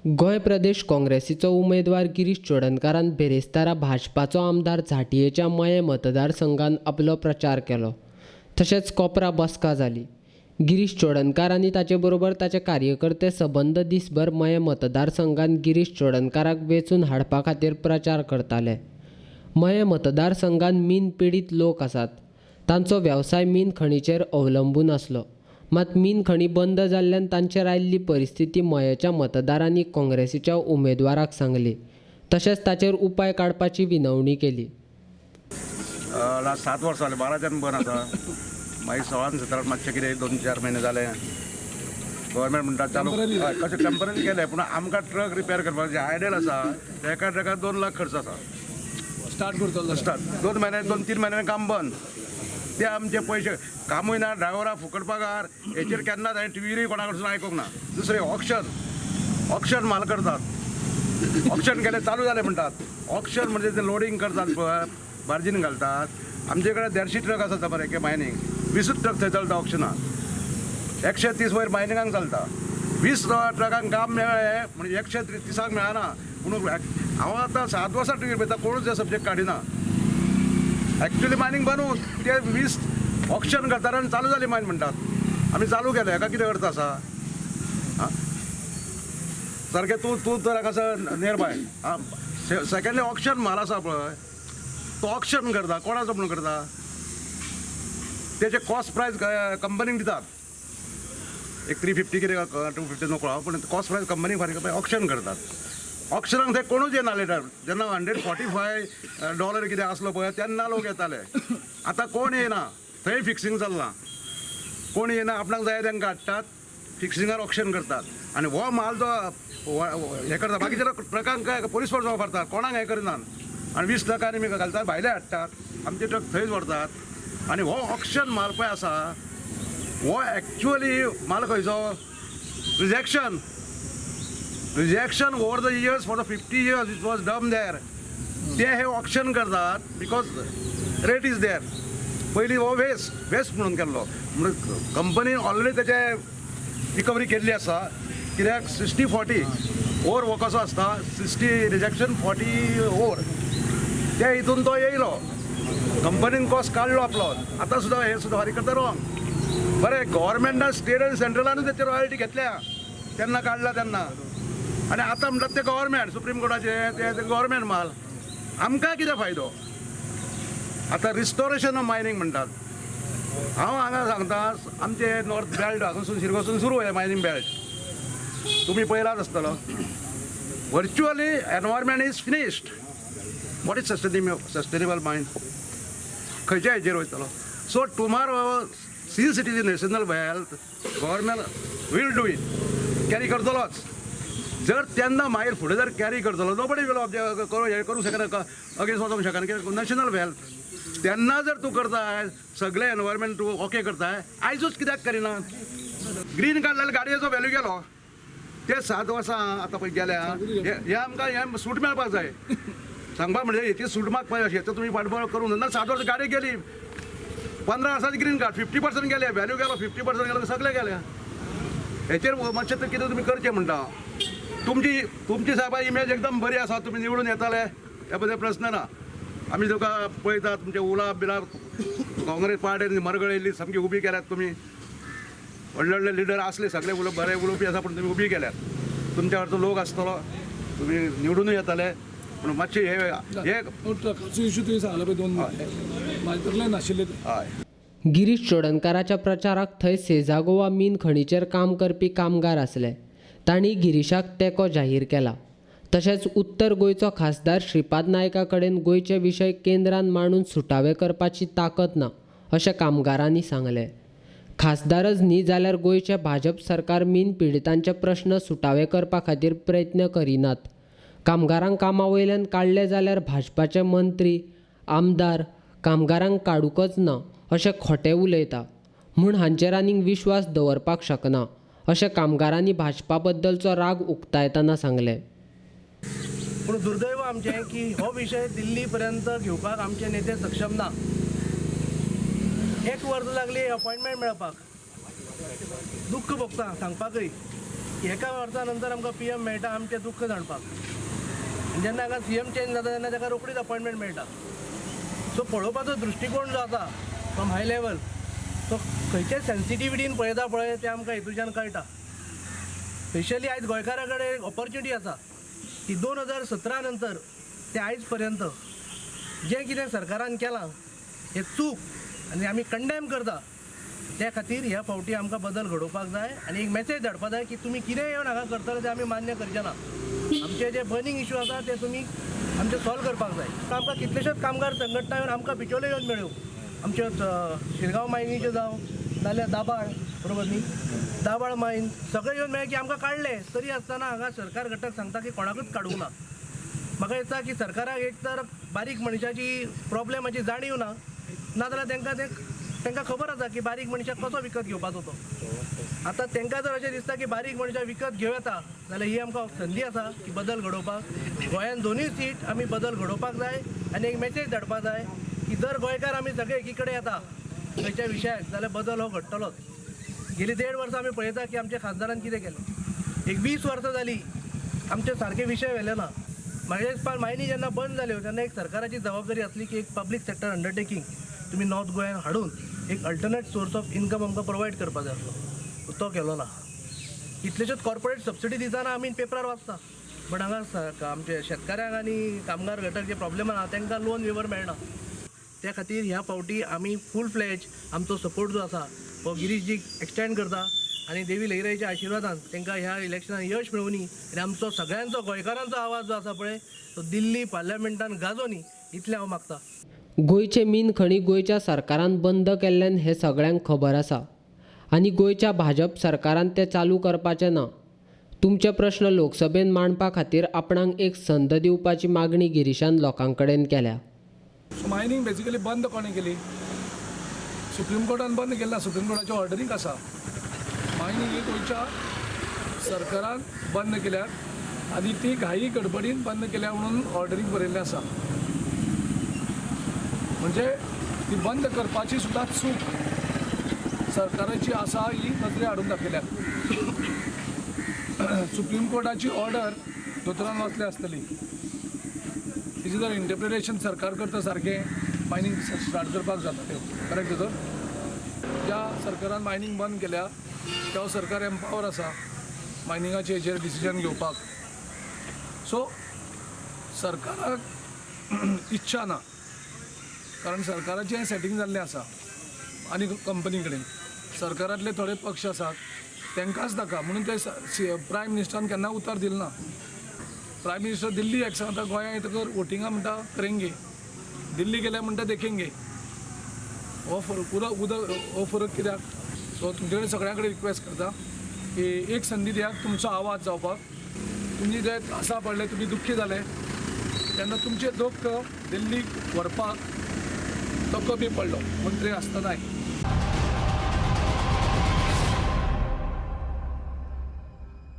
गोंय प्रदेश काँग्रेसीचो उमेदवार गिरीश चोडणकारान बेरेस्तारा भाजपाचो आमदार झांटयेच्या मये मतदारसंघात आपलो प्रचार केलो. तशेंच कोपरा बसका जाली. गिरीश चोडणकार आनी ताचे बरोबर ताचे कार्यकर्ते सबंद दीसभर मये मतदारसंघात गिरीश चोडणकाराक वेंचून हाडपा खातीर प्रचार करताले. मये मतदारसंघात मीन पिडीत लोक आसात. तांचो वेवसाय मीन खणीचेर अवलंबून आसलो. मात मीन खणी बंद जाल्ल्यान तांचेर आयिल्ली परिस्थिती मयेच्या मतदारांनी काँग्रेसीच्या उमेदवाराक सांगली. तशेंच ताचेर उपाय काडपाची विनवणी केली. 7 वर्सां जालीं, 12च्यान बंद आसा. मागीर 16-17 मातशें कितें 2-4 म्हयने जाले. गव्हर्मेंट म्हणटा चालू कशें टेम्पररी केलें, पूण आमकां ट्रक रिपेर करपाक जे आयडल आसा एका ट्रकाक 2 लाख खर्च आसा. स्टार्ट 2 महिने 2-3 म्हयने काम बंद. ते आमचे पयशे कामूय ना, ड्रायव्हरा फुकट पगार. हेचेर केन्नाच हांवें टिवीरूय कोणा कडसून आयकूंक ना. दुसरें ऑक्शन माल करतात. ऑक्शन केले चालू जाले म्हणटात. ऑक्शन म्हणजे ते लोडिंग करतात पळय, बार्जीन घालतात. आमचे कडेन 150 ट्रक आसा बरें की मायनींग. 20 ट्रक थंय चलता ऑक्शनाक. 130 वयर मायनिंगाक चलता. 20 ट्रकांक काम मेळ्ळें म्हणजे 130क मेळना. पूण हांव आतां 7 वर्सां टिवीर पळयता, कोणूच हे सब्जेक्ट काडिना. एक्चुअली मायनिंग बांदून ते 20 ऑक्शन करतात आनी चालू जाली मायन म्हणटात. आमी चालू केले, हेका कितें अर्थ आसा? सारकें तूं तर कसं नियर बाय. सेकंडली ऑक्शन माल आसा पळय, तो ऑक्शन करता कोणाचो म्हणून करता? तेचे कॉस्ट प्रायस कंपनीक दितात. एक 350 कितें 250 नको, पूण कॉस्ट प्रायस कंपनीक फारीक करता, ऑक्शन करतात. ऑक्शनाक थंय कोणूच येना लेटर. जेन्ना $145 कितें आसलो पळय तेन्ना लोक येताले. आतां कोण येना, थंय फिक्सिंग चल्लां. कोण येना, आपणाक जाय तांकां हाडटात, फिक्सिंगार ऑक्शन करतात. आनी हो माल जो हें करता बाकीच्या ट्रकांक पोलीस फोर्स वापरतात, कोणाक हें करिनात. आनी 20 ट्रकांनी आमी घालतात, भायले हाडटात, आमचे ट्रक थंयच व्हरतात. आनी हो ऑक्शन माल पळय आसा, हो एक्चुअली माल खंयचो? Rejection over the years for the 50 years it was डम देर. ते हे ऑक्शन करतात बिकॉज रेट इज देर. पयलीं हो वेस्ट म्हणून केल्लो, म्हणजे कंपनीन ऑलरेडी तेचे रिकवरी केल्ली आसा. कित्याक 60-40 ओवर हो कसो आसता, 60 रिजेक्शन 40 ओवर. ते हितून तो येयलो, कंपनीन कॉस्ट काडलो आपलो. आतां सुद्दां हे सुद्दां फारीक करता रॉंग. बरें, गव्हर्मेंटान स्टेट आनी सेंट्रलानूच तेचे रॉयल्टी घेतल्या तेन्ना काडला तेन्ना. आनी आतां म्हणटात ते गव्हर्मेंट, सुप्रीम कोर्टाचे ते गव्हर्मेंट माल. आमकां कितें फायदो? आतां रिस्टोरेशन ऑफ मायनींग म्हणटात. हांव हांगा सांगता, आमचे नॉर्थ बेल्ट हांगासून शिरगांवसून सुरू हे मायनींग बेल्ट. तुमी पळयलाच आसतलो. Virtually environment is finished. What is sustainable मायन? खंयच्या हेचेर वयतलो? So tomorrow since it is national wealth, government will do it, carry करतलोच. जर तेन्ना मागीर फुडें जर कॅरी करतलो, नोबडी विल ऑब्जेक्ट हे करूंक शकना, अगेन्स्ट वचोंक शकना, कित्याक नॅशनल वेल्थ. तेन्ना जर तूं करताय, सगळे एनवायरमेंट तूं ओके करताय, आयजूच कित्याक करिना? ग्रीन कार्ड जाल्यार गाडयेचो व्हॅल्यू गेलो. ते 7 वर्सां आतां पळय गेल्या. हे आमकां हे सूट मेळपाक जाय. सांगपाक म्हणजे हेची सूट मागपाक पाहिजे अशें. तर तुमी फाटबळ करूंक ना. 7 वर्सां गाडी गेली, 15 वर्सांची ग्रीन कार्ड 50% गेले, व्हॅल्यू गेलो 50% गेलो, सगळे गेले. हेचेर मातशें तर कितें तुमी करचें म्हणटा. तुमची साहेबा इमेज एकदम बरी आसा, तुमी निवडून येताले, ह्या बद्दल प्रश्न ना. आमी तुका पळयता, तुमचे उलाब बिलाब काँग्रेस पार्टीन मरगळयल्ली सामकी उबी केल्यात तुमी. व्हडले व्हडले लिडर आसले, सगळे बरे उलोवपी आसा, पूण तुमी उबी केल्यात. तुमच्या कडचो लोक आसतलो, तुमी निवडूनूय येताले. पूण मातशें हे इश्यू तुवें सांगलो पळय 2 म्हयने नाशिल्ले. हय. गिरीश चोडणकाराच्या प्रचाराक थंय सेजागोवा मीन खणीचेर काम करपी कामगार आसले. तांणी गिरीशाक तेंको जाहीर केला. तशेंच उत्तर गोंयचो खासदार श्रीपाद नायका कडेन गोंयचे विशय केंद्रान मांडून सुटावे करपाची ताकद ना, अशें कामगारांनी सांगलें. खासदारच न्ही जाल्यार गोंयचें भाजप सरकार मीन पिडितांचे प्रश्न सुटावे करपा खातीर प्रयत्न करिनात. कामगारांक कामा वयल्यान काडले जाल्यार भाजपाचे मंत्री, आमदार कामगारांक काडूकच ना अशें खोटें उलयता. म्हूण हांचेर आनीक विश्वास दवरपाक शकना, अशें कामगारांनी भाजपा बद्दलचो राग उक्तायतना सांगलें. पूण दुर्दैव आमचें की हो विशय दिल्ली पर्यंत घेवपाक आमचे नेते सक्षम ना. 1 वर्स लागली अपॉयंटमेंट मेळपाक. दुख्ख भोगता सांगपाकय. एका वर्सा नंतर आमकां PM मेळटा आमचें दुख्ख जाणपाक. आनी जेन्ना हांगा CM चेंज जाता तेन्ना ताका रोखडीच अपॉयंटमेंट मेळटा. सो पळोवपाचो दृश्टिकोण जो आसा फ्रॉम हाय लेवल तो खंयचे सेन्सिटिविटीन पळयता पळय तें आमकां हेतूच्यान कळटा. स्पेशली आयज गोंयकारा कडेन एक ऑपॉर्च्युनिटी आसा की 2017 नंतर ते आयज पर्यंत जें कितें सरकारान केलां हें चूक आनी आमी कंडेम करता. त्या खातीर ह्या फावटी आमकां बदल घडोवपाक जाय आनी एक मेसेज धाडपाक जाय की तुमी कितें येवन हांगा करतले तें आमी मान्य करचे ना. आमचे जे बर्निंग इश्यू आसा ते तुमी आमचे सॉल्व करपाक जाय. आमकां कितलेशेच कामगार संघटना येवन आमकां बिचोले येवन मेळ्यो. आमच्यो शिरगांव मायनीच्यो जावं नाल्यार दाबाळ बरोबर न्ही दाबाळ मायन सगळे येवन मेळ्ळे की आमकां काडले. तरी आसतना हांगा सरकार घटक सांगता की कोणाकूच काडूंक ना. म्हाका दिसता की सरकाराक एक तर बारीक मनशाची प्रॉब्लेमाची जाणीव ना नाजाल्यार तांकां खबर आसा की बारीक मनशाक कसो विकत घेवपाचो तो. आतां तांकां जर अशें दिसता की बारीक मनशाक विकत घेवं येता जाल्यार ही आमकां संदी आसा की बदल घडोवपाक. गोंयांत दोनूय सीट आमी बदल घडोवपाक जाय आनी एक मेसेज धाडपाक जाय की जर गोंयकार आमी सगळे एकी कडेन येता खंयच्या विशयाक जाल्यार बदल हो घडटलोच. गेली 1.5 वर्सां आमी पळयता की आमच्या खासदारान कितें केलें. एक 20 वर्सां जालीं आमचे सारके विशय व्हेले ना. म्हाज्या दिसपाक मायनी जेन्ना बंद जाल्यो तेन्ना एक सरकाराची जबाबदारी आसली की एक पब्लीक सेक्टर अंडरटेकींग तुमी नॉर्थ गोंयांत हाडून एक अल्टरनेट सोर्स ऑफ इनकम आमकां प्रोवायड करपाक जाय आसलो. तो केलो ना. कितलेशेच कॉर्पोरेट सबसिडी दितना आमी पेपरार वाचता बट हांगा आमचे शेतकाऱ्यांक आनी कामगार घटक जे प्रॉब्लेम आसा तांकां लोन वेवर मेळना. त्या खातीर ह्या फावटी आमी फूल फ्लॅज आमचो सपोर्ट जो आसा तो गिरीशजीक एक्सटेंड करता आनी देवी लहिराईच्या आशिर्वादान तांकां ह्या इलेक्शनान यश मेळुनी आनी आमचो सगळ्यांचो गोंयकारांचो आवाज जो आसा पळय तो दिल्ली पार्लमेंटान गाजोनी इतलें हांव मागता. गोंयचे मीन खणी गोंयच्या सरकारान बंद केल्ल्यान हें सगळ्यांक खबर आसा आनी गोंयच्या भाजप सरकारान तें चालू करपाचें ना. तुमचे प्रश्न लोकसभेन मांडपा खातीर आपणाक एक संद दिवपाची मागणी गिरीशान लोकां कडेन केल्या. मायनींग बेसिकली बंद कोणें केली. सुप्रीम कोर्टान बंद केला. सुप्रीम कोर्टाच्या ऑर्डरीक आसा मायनींग ही गोंयच्या सरकारान बंद केल्यात आनी ती घाई गडबडीन बंद केल्या म्हणून ऑर्डरीक बरयल्लें आसा. म्हणजे ती बंद करपाची सुद्दां चूक सरकाराची आसा ही नदरे हाडून दाखयल्या. सुप्रीम कोर्टाची ऑर्डर दोतोरान वाचली आसतली. तिचे जर इंटरप्रिटेशन सरकार करता सारकें मायनींग स्टार्ट करपाक जाता तें करेक्ट. दोतोर ज्या सरकारान मायनींग बंद केल्या त्या सरकार एम्पावर आसा मायनिंगाचे हेचेर डिसिजन घेवपाक. सो सरकाराक इच्छा ना कारण सरकाराचें सेटींग जाल्लें आसा आनी कंपनी कडेन सरकारांतले थोडे पक्ष आसात तांकांच नाका म्हणून ते प्रायम मिनिस्टरान केन्ना उतर दिलें ना. प्रायम मिनिस्टर दिल्ली एक सांगता गोंयांत येतकर वोटिंगा म्हणटा करेंगे दिल्ली गेल्या म्हणटा देखेंगे. हो फरक कित्याक. सो तुमचे कडेन सगळ्यां कडेन रिक्वेस्ट करता की एक संदी दियात तुमचो आवाज जावपाक. तुमी जे आसा पडले तुमी दुख्खी जाले तेन्ना तुमचे दुख्ख दिल्लीक व्हरपाक तो कमी पडलो मंत्री आसतनाय.